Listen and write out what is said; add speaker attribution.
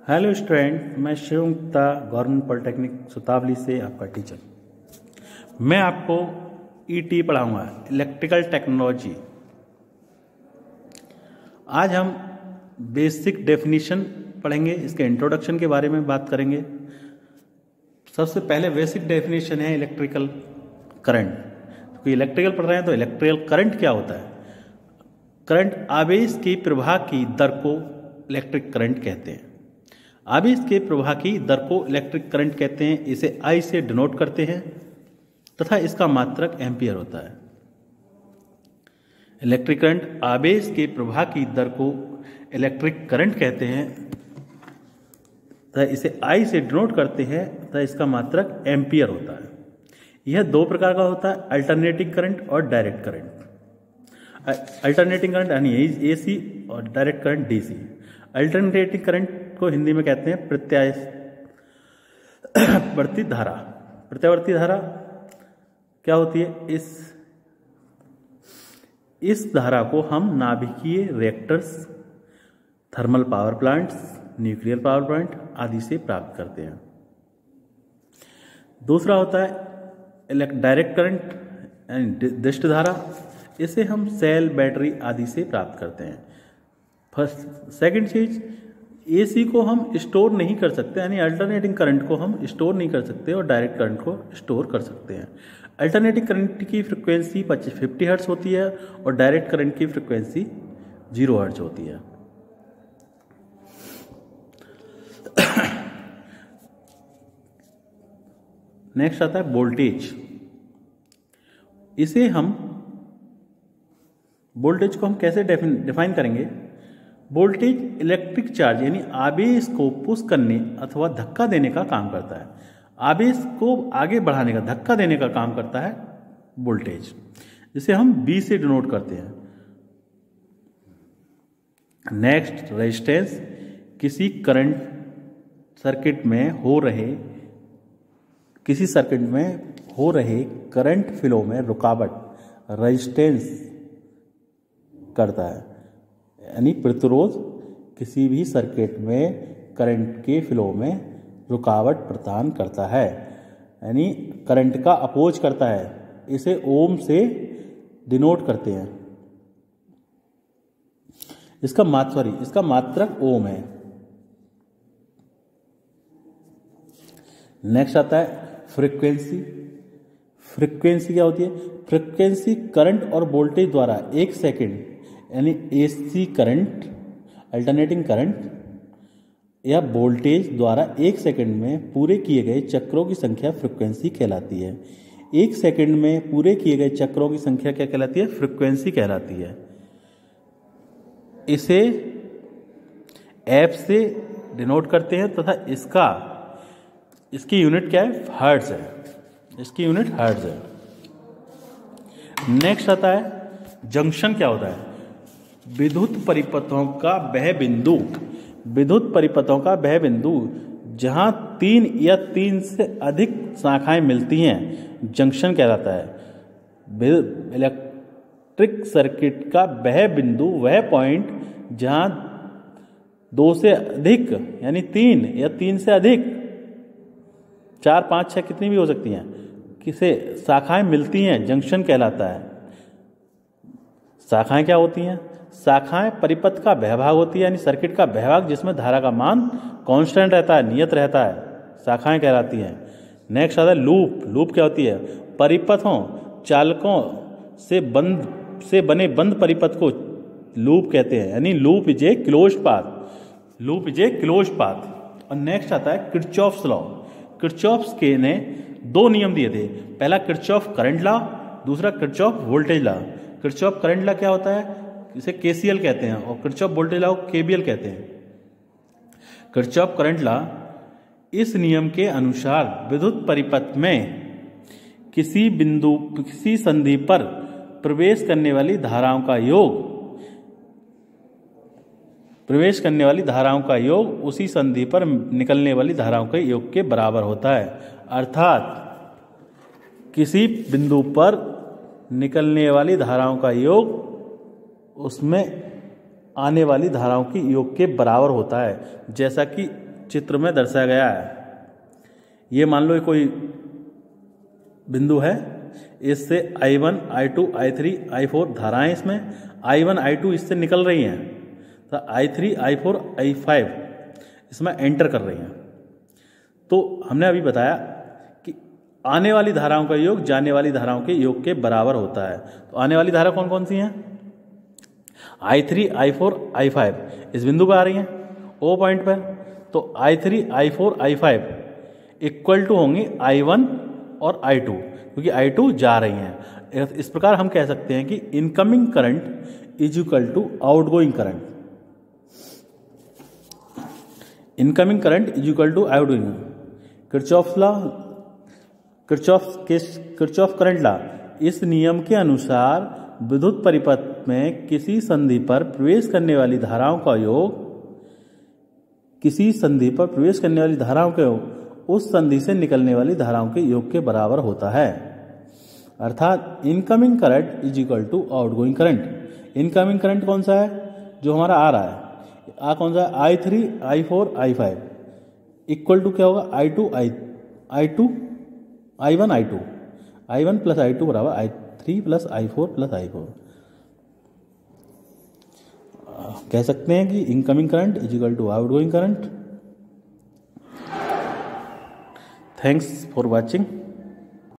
Speaker 1: Hello student, मैं Shivam Gupta government polytechnic सुतावली से आपका टीचर। मैं आपको ईटी पढ़ाऊंगा, इलेक्ट्रिकल टेक्नोलॉजी। आज हम बेसिक डेफिनेशन पढ़ेंगे, इसके इंट्रोडक्शन के बारे में बात करेंगे। सबसे पहले बेसिक डेफिनेशन है इलेक्ट्रिकल करंट। क्योंकि इलेक्ट्रिकल पढ़ रहे हैं तो इलेक्ट्रिकल करंट क्या होता है? करंट आवेश की प्रवाह की दर को इलेक्ट्रिक करंट कहते हैं। आवेश के प्रवाह की दर को इलेक्ट्रिक करंट कहते हैं। इसे I से डिनोट करते हैं तथा इसका मात्रक एम्पियर होता है। इलेक्ट्रिक करंट आवेश के प्रवाह की दर को इलेक्ट्रिक करंट कहते हैं तथा इसे I से डिनोट करते हैं तथा इसका मात्रक एम्पियर होता है। यह दो प्रकार का होता है, अल्टरनेटिंग करंट और डायरेक्ट करंट। अल्टरनेटिंग करंट यानी AC और direct current DC। Alternating current को हिंदी में कहते हैं प्रत्यावर्ती धारा। प्रत्यावर्ती धारा क्या होती है? इस धारा को हम नाभिकीय reactors, thermal power plants, nuclear power plant आदि से प्राप्त करते हैं। दूसरा होता है डायरेक्ट करंट यानी दिष्ट धारा। इसे हम सेल, बैटरी आदि से प्राप्त करते हैं। फर्स्ट सेकंड चीज, AC को हम स्टोर नहीं कर सकते, यानी अल्टरनेटिंग करंट को हम स्टोर नहीं कर सकते और डायरेक्ट करंट को स्टोर कर सकते हैं। अल्टरनेटिंग करंट की फ्रिक्वेंसी 50 हर्ट्ज होती है और डायरेक्ट करंट की फ्रिक्वेंसी 0 हर्ट्ज होती है। नेक्स्ट आता है वोल्टेज। वोल्टेज को हम कैसे डिफाइन करेंगे? वोल्टेज इलेक्ट्रिक चार्ज यानी आवेश को पुश करने अथवा धक्का देने का काम करता है। आवेश को आगे बढ़ाने का, धक्का देने का काम करता है वोल्टेज, जिसे हम V से डिनोट करते हैं। Next, resistance. किसी सर्किट में हो रहे करंट फ्लो में रुकावट रेजिस्टेंस करता है, यानी प्रतिरोध किसी भी सर्किट में करंट के फ्लो में रुकावट प्रदान करता है, यानी करंट का अपोज करता है। इसे ओम से डिनोट करते हैं। इसका मात्रक ओम है। नेक्स्ट आता है फ्रीक्वेंसी। फ्रीक्वेंसी क्या होती है? फ्रीक्वेंसी करंट और वोल्टेज द्वारा 1 सेकेंड यानी AC करंट, अल्टरनेटिंग करंट या वोल्टेज द्वारा 1 सेकंड में पूरे किए गए चक्रों की संख्या फ्रीक्वेंसी कहलाती है। 1 सेकंड में पूरे किए गए चक्रों की संख्या क्या कहलाती है? फ्रीक्वेंसी कहलाती है। इसे F से डिनोट करते हैं तथा इसकी यूनिट क्या है? हर्ट्ज है। इसकी यूनिट हर्ट्ज है। नेक्स्ट आता है जंक्शन। क्या होता है? विद्युत परिपथों का वह बिंदु जहां 3 या 3 से अधिक शाखाएं मिलती हैं, जंक्शन कहलाता है। इलेक्ट्रिक सर्किट का वह बिंदु, वह पॉइंट जहां 2 से अधिक यानी 3 या 3 से अधिक, 4, 5, 6 कितनी भी हो सकती हैं, किसे शाखाएं मिलती हैं, जंक्शन कहलाता है। शाखाएं क्या होती हैं? शाखाएं परिपथ का वह भाग होती है, यानी सर्किट का वह भाग जिसमें धारा का मान कांस्टेंट रहता है, नियत रहता है, शाखाएं कहलाती हैं। नेक्स्ट आता है लूप। लूप क्या होती है? परिपथों, चालकों से बने बंद परिपथ को लूप कहते हैं, यानी loop is a closed path. और नेक्स्ट आता है किरचॉफ्स लॉ। किरचॉफ्स के ने 2 नियम दिए थे। पहला किरचॉफ करंट लॉ, दूसरा Kirchhoff voltage law. Kirchhoff current law क्या होता है? इसे KCL कहते हैं और किरचॉफ वोल्टेज लॉ को KVL कहते हैं। किरचॉफ करंट लॉ इस नियम के अनुसार विद्युत परिपथ में किसी संधि पर प्रवेश करने वाली धाराओं का योग उसी संधि पर निकलने वाली धाराओं के योग के बराबर होता है। अर्थात किसी बिंदु पर निकलने वाली धाराओं का योग उसमें आने वाली धाराओं की योग के बराबर होता है। जैसा कि चित्र में दर्शाया गया है। ये मान लो कोई बिंदु है, इससे I1, I2, I3, I4 धाराएं इसमें I1, I2 इससे निकल रही हैं, तो I3, I4, I5 इसमें एंटर कर रही हैं। तो हमने अभी बताया कि आने वाली धाराओं का योग जाने वाली धाराओं के योग के बराबर होता है। तो आने वाली धारा कौन कौन सी हैं? I3, I4, I5 इस बिंदु पर आ रही हैं O पॉइंट पर। तो I3, I4, I5 equal to होंगी I1 और I2, क्योंकि I2 जा रही हैं। इस प्रकार हम कह सकते हैं कि incoming current is equal to outgoing current. Incoming current is equal to outgoing. Kirchhoff current law, इस नियम के अनुसार विद्युत परिपथ में किसी संधि पर प्रवेश करने वाली धाराओं का योग उस संधि से निकलने वाली धाराओं के योग के बराबर होता है। अर्थात incoming current is equal to outgoing current. Incoming current कौन सा है? जो हमारा आ रहा है, कौन सा है? I3, I4, I5 equal to क्या होगा? I1, I2 I1 plus I2 बराबर I3 plus I4 plus I4। कह सकते हैं कि incoming current is equal to outgoing current. Thanks for watching.